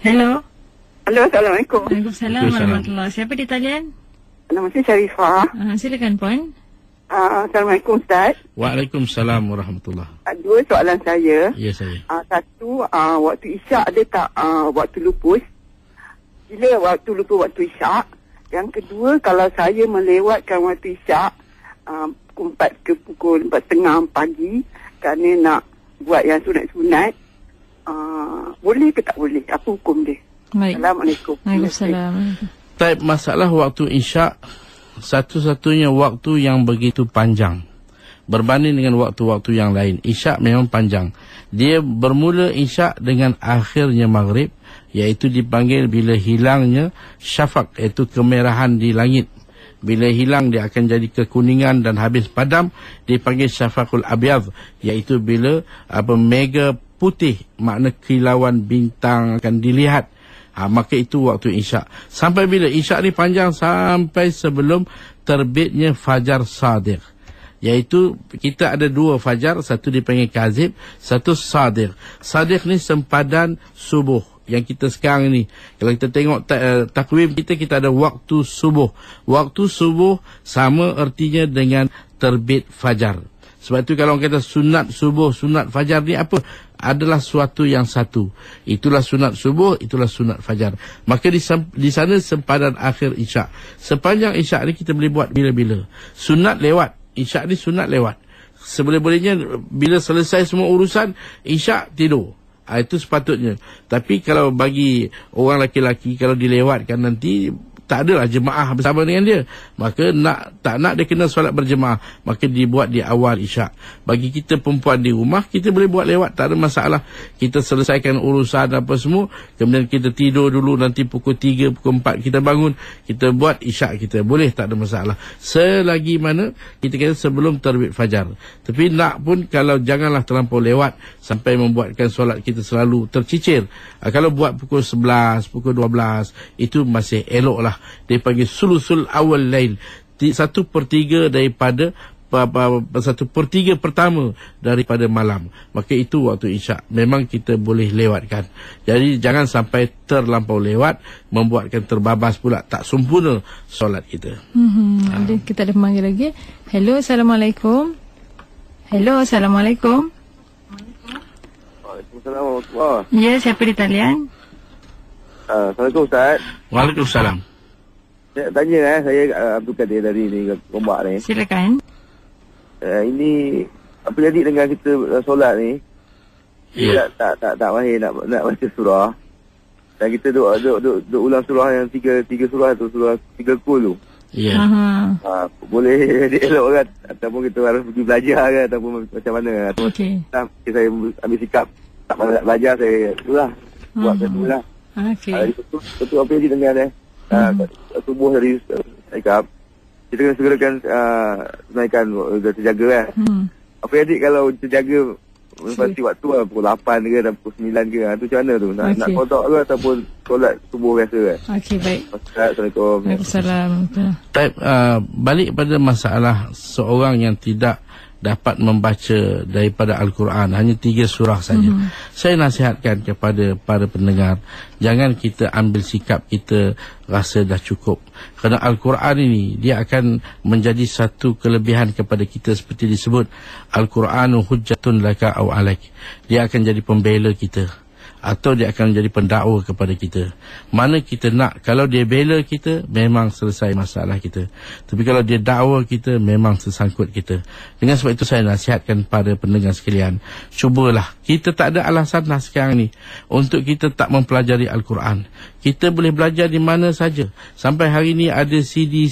Hello. Halo, Assalamualaikum. Waalaikumsalam warahmatullahi. Siapa di talian? Nama saya Sharifah. Silakan Puan. Assalamualaikum Ustaz. Waalaikumsalam warahmatullahi. Dua soalan saya. Ya, saya. Satu, waktu isyak ada tak waktu lupus? Bila waktu lupus waktu isyak? Yang kedua, kalau saya melewatkan waktu isyak pukul 4 ke pukul 4.30 pagi kerana nak buat yang sunat-sunat, boleh ke tak boleh? Apa hukum dia? Baik. Assalamualaikum. Waalaikumsalam. Type masalah waktu isyak, satu-satunya waktu yang begitu panjang berbanding dengan waktu-waktu yang lain. Isyak memang panjang. Dia bermula isyak dengan akhirnya maghrib, iaitu dipanggil bila hilangnya syafaq, iaitu kemerahan di langit. Bila hilang dia akan jadi kekuningan dan habis padam, dipanggil syafaqul abyad, iaitu bila mega putih, makna kilauan bintang akan dilihat. Maka itu waktu isyak. Sampai bila? Isyak ni panjang sampai sebelum terbitnya fajar sadiq. Iaitu kita ada dua fajar, satu dipanggil kazib, satu sadiq. Sadiq ni sempadan subuh yang kita sekarang ni. Kalau kita tengok takwim kita ada waktu subuh. Waktu subuh sama artinya dengan terbit fajar. Sebab itu kalau kita sunat subuh, sunat fajar ni apa? Adalah suatu yang satu. Itulah sunat subuh, itulah sunat fajar. Maka di sana sempadan akhir isyak. Sepanjang isyak ni kita boleh buat bila-bila. Sunat lewat. Isyak ni sunat lewat. Seboleh-bolehnya bila selesai semua urusan, isyak tidur. Itu sepatutnya. Tapi kalau bagi orang laki-laki, kalau dilewatkan nanti, tak adalah jemaah bersama dengan dia. Maka tak nak dia kena solat berjemaah, maka dibuat di awal isyak. Bagi kita perempuan di rumah, kita boleh buat lewat, tak ada masalah. Kita selesaikan urusan apa semua, kemudian kita tidur dulu, nanti pukul 3, pukul 4 kita bangun, kita buat isyak kita. Boleh, tak ada masalah. Selagi mana kita kata sebelum terbit fajar. Tapi nak pun kalau janganlah terlampau lewat sampai membuatkan solat kita selalu tercicir. Kalau buat pukul 11, pukul 12, itu masih elok lah. Dia panggil sulusul awal lail, 1/3 daripada 1/3 pertama daripada malam. Maka itu waktu isyak. Memang kita boleh lewatkan. Jadi jangan sampai terlampau lewat, membuatkan terbabas pula, tak sempurna solat kita. Kita ada panggil lagi. Hello, Assalamualaikum. Hello, Assalamualaikum. Waalaikumsalam warahmatullahi. Ya, siapa di talian? Assalamualaikum Ustaz. Waalaikumsalam. Saya tanya saya Abdul Kadir dari Gombak ni. Silakan. Ini apa jadi dengan kita solat ni? Ya. Tak mahir nak baca surah. Dan kita duk ulang surah yang tiga surah tu, surah 3 kul tu. Ya. Boleh dielok kan, ataupun kita harus pergi belajar kan, ataupun macam mana? Okey. Saya ambil sikap tak nak belajar, saya itulah buat macam lah. Okey. Betul apa jadi dengan subuh dari sikap kita kena segerakan naikkan terjaga kan. Apa jadi kalau terjaga pasti waktu lah, pukul 8 ke dan pukul 9 ke, tu macam mana tu? Nak kodok ke ataupun solat subuh biasa kan? Okey, baik. Assalamualaikum. Waalaikumsalam. Balik pada masalah seorang yang tidak dapat membaca daripada Al-Quran hanya 3 surah saja. Saya nasihatkan kepada para pendengar, jangan kita ambil sikap kita rasa dah cukup. Kerana Al-Quran ini dia akan menjadi satu kelebihan kepada kita, seperti disebut Al-Quranu hujjatun laka aw alaik. Dia akan jadi pembela kita atau dia akan menjadi pendakwa kepada kita. Mana kita nak, kalau dia bela kita, memang selesai masalah kita. Tapi kalau dia dakwa kita, memang sesangkut kita. Dengan sebab itu saya nasihatkan pada pendengar sekalian, cubalah, kita tak ada alasan lah sekarang ni untuk kita tak mempelajari Al-Quran. Kita boleh belajar di mana saja. Sampai hari ni ada CD,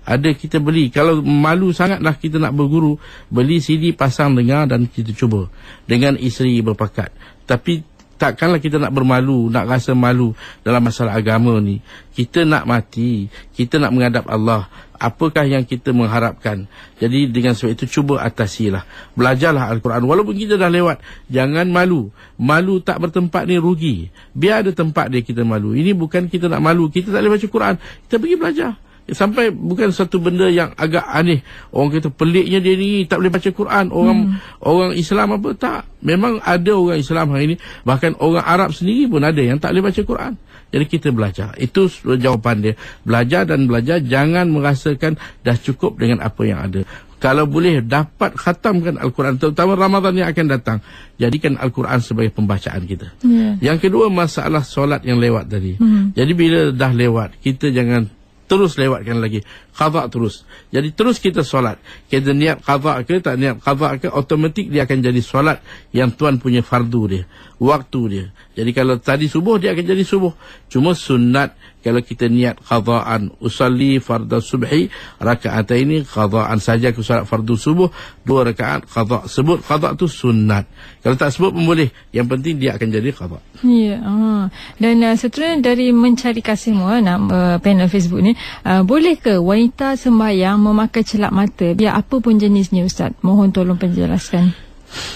ada kita beli. Kalau malu sangatlah kita nak berguru, beli CD, pasang dengar dan kita cuba dengan isteri berpakat. Tapi takkanlah kita nak bermalu, nak rasa malu dalam masalah agama ni. Kita nak mati, kita nak menghadap Allah. Apakah yang kita mengharapkan? Jadi dengan sebab itu cuba atasilah. Belajarlah Al-Quran. Walaupun kita dah lewat, jangan malu. Malu tak bertempat ni rugi. Biar ada tempat dia kita malu. Ini bukan kita nak malu, kita tak boleh baca Quran, kita pergi belajar. Sampai bukan satu benda yang agak aneh. Orang kata peliknya dia ni tak boleh baca Quran. Orang Islam apa tak. Memang ada orang Islam hari ini, bahkan orang Arab sendiri pun ada yang tak boleh baca Quran. Jadi kita belajar. Itu jawapan dia. Belajar dan belajar. Jangan merasakan dah cukup dengan apa yang ada. Kalau boleh dapat khatamkan Al-Quran, terutama Ramadan yang akan datang, jadikan Al-Quran sebagai pembacaan kita. Yang kedua, masalah solat yang lewat tadi. Jadi bila dah lewat, kita jangan terus lewatkan lagi, qada terus. Jadi terus kita solat. Kita niat qada ke tak niat qada ke, automatik dia akan jadi solat yang Tuhan punya fardu dia, waktu dia. Jadi kalau tadi subuh, dia akan jadi subuh. Cuma sunat kalau kita niat qadaan, usalli fardu subhi raka'ataini qadaan saja, ke solat fardu subuh 2 rakaat qada. Sebut qada tu sunat. Kalau tak sebut pun boleh. Yang penting dia akan jadi qada. Ya. Dan seterusnya dari Mencari Kasihmu, panel Facebook ni, boleh ke wanita sembahyang memakai celak mata biar apa pun jenisnya, Ustaz? Mohon tolong penjelaskan.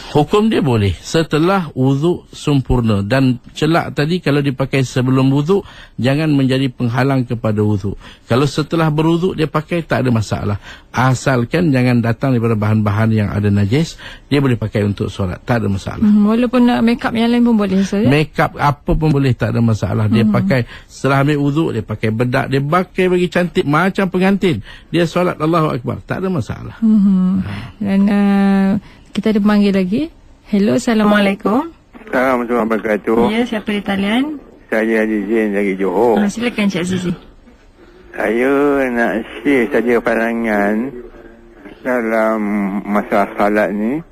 Hukum dia boleh setelah wuduk sempurna. Dan celak tadi kalau dipakai sebelum wuduk, jangan menjadi penghalang kepada wuduk. Kalau setelah berwuduk dia pakai, tak ada masalah. Asalkan jangan datang daripada bahan-bahan yang ada najis, dia boleh pakai untuk solat, tak ada masalah. Walaupun nak make up yang lain pun boleh, Ustaz? Make up apa pun boleh, tak ada masalah. Dia pakai setelah ambil wuduk, dia pakai bedak, dia pakai bagi cantik macam pengantin. Dia solat Allahu Akbar, tak ada masalah. Dan kita ada pemanggil lagi. Hello, Assalamualaikum. Assalamualaikum warahmatullahi wabarakatuh. Ya, siapa di talian? Saya Azizin dari Johor. Silakan Cik Azizi. Saya nak share saja pandangan dalam masalah salat ni.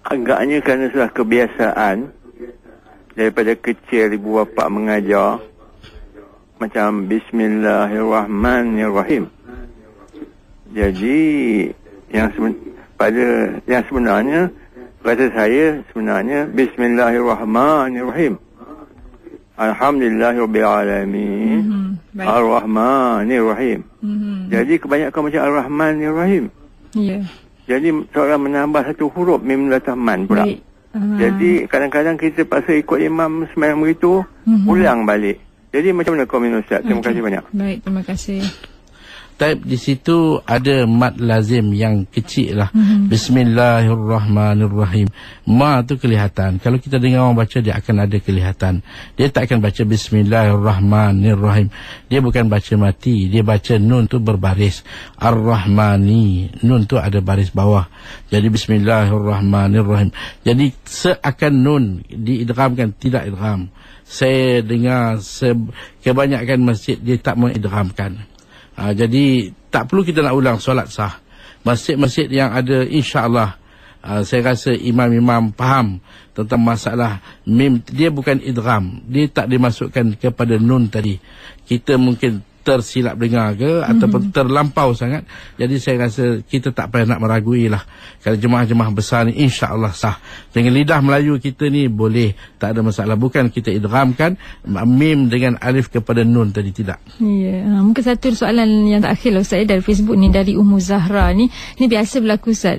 Agaknya kerana sudah kebiasaan daripada kecil ibu bapa mengajar macam Bismillahirrahmanirrahim. Jadi yang sebenarnya kata saya sebenarnya Bismillahirrahmanirrahim. Alhamdulillahirabbil alamin. Ar-Rahmanirrahim. Jadi kebanyakan macam Ar-Rahmanirrahim. Ya. Jadi seorang menambah satu huruf mim latah man pula. Jadi kadang-kadang kita paksa ikut imam sembahyang begitu, ulang balik. Jadi macam mana komen Ustaz? Terima kasih banyak. Baik, terima kasih. Type di situ ada mad lazim yang kecil lah. Bismillahirrahmanirrahim. Ma tu kelihatan. Kalau kita dengar orang baca, dia akan ada kelihatan. Dia tak akan baca Bismillahirrahmanirrahim. Dia bukan baca mati. Dia baca nun tu berbaris. Ar-Rahmani. Nun tu ada baris bawah. Jadi Bismillahirrahmanirrahim. Jadi seakan nun diidghamkan, tidak idgham. Saya dengar kebanyakan masjid dia tak mengidghamkan. Jadi tak perlu kita nak ulang solat sah. Masjid-masjid yang ada, insya-Allah saya rasa imam-imam faham tentang masalah mim. Dia bukan idgham, dia tak dimasukkan kepada nun tadi. Kita mungkin tersilap dengar ke ataupun terlampau sangat. Jadi saya rasa kita tak payah nak meragui lah. Kalau jemaah-jemaah besar ni insya-Allah sah. Dengan lidah Melayu kita ni boleh, tak ada masalah. Bukan kita idghamkan mim dengan alif kepada nun tadi, tidak. Ya, mungkin satu soalan yang terakhir lah Ustaz dari Facebook ni, dari Ummu Zahra ni. Ni biasa berlaku Ustaz.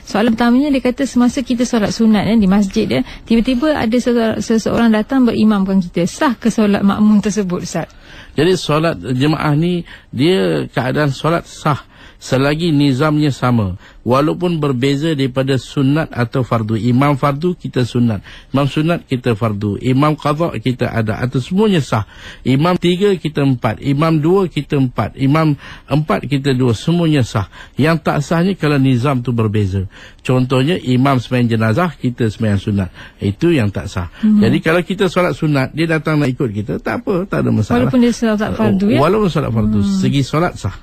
Soalan pertamanya dia kata semasa kita solat sunat di masjid dia, tiba-tiba ada seseorang datang berimamkan kita. Sah ke solat makmum tersebut Ustaz? Jadi solat jemaah ni dia keadaan solat sah selagi nizamnya sama, walaupun berbeza daripada sunat atau fardu. Imam fardu kita sunat, imam sunat kita fardu, imam qadha kita ada, atau semuanya sah. Imam 3 kita 4, imam 2 kita 4, imam 4 kita 2, semuanya sah. Yang tak sahnya kalau nizam tu berbeza. Contohnya imam sembahyang jenazah, kita sembahyang sunat, itu yang tak sah. Jadi kalau kita solat sunat, dia datang nak ikut kita, tak apa, tak ada masalah. Walaupun dia solat fardu, ya? Walaupun solat fardu, segi solat sah.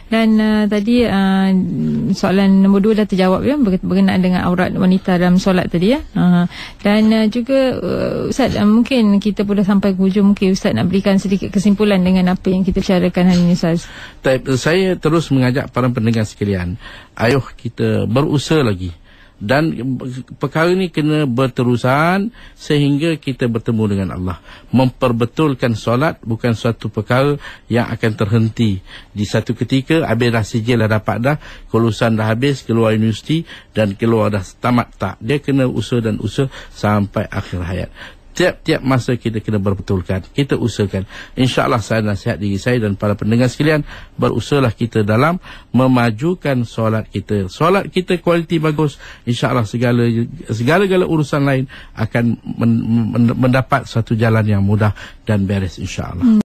Dan tadi soalan nombor 2 dah terjawab, ya, berkenaan dengan aurat wanita dalam solat tadi, ya. Dan juga Ustaz, mungkin kita pun dah sampai ke hujung, mungkin Ustaz nak berikan sedikit kesimpulan dengan apa yang kita bicarakan hari ini, Ustaz. Saya terus mengajak para pendengar sekalian, ayo kita berusaha lagi. Dan perkara ini kena berterusan sehingga kita bertemu dengan Allah. Memperbetulkan solat bukan suatu perkara yang akan terhenti di satu ketika. Habis dah sijil dah dapat dah, kelulusan dah habis, keluar universiti dan keluar dah tamat, tak. Dia kena usaha dan usaha sampai akhir hayat. Tiap-tiap masa kita kena berbetulkan, kita usahakan. InsyaAllah saya nasihat diri saya dan para pendengar sekalian, berusahalah kita dalam memajukan solat kita. Solat kita kualiti bagus, InsyaAllah segala-gala urusan lain akan mendapat satu jalan yang mudah dan beres, InsyaAllah.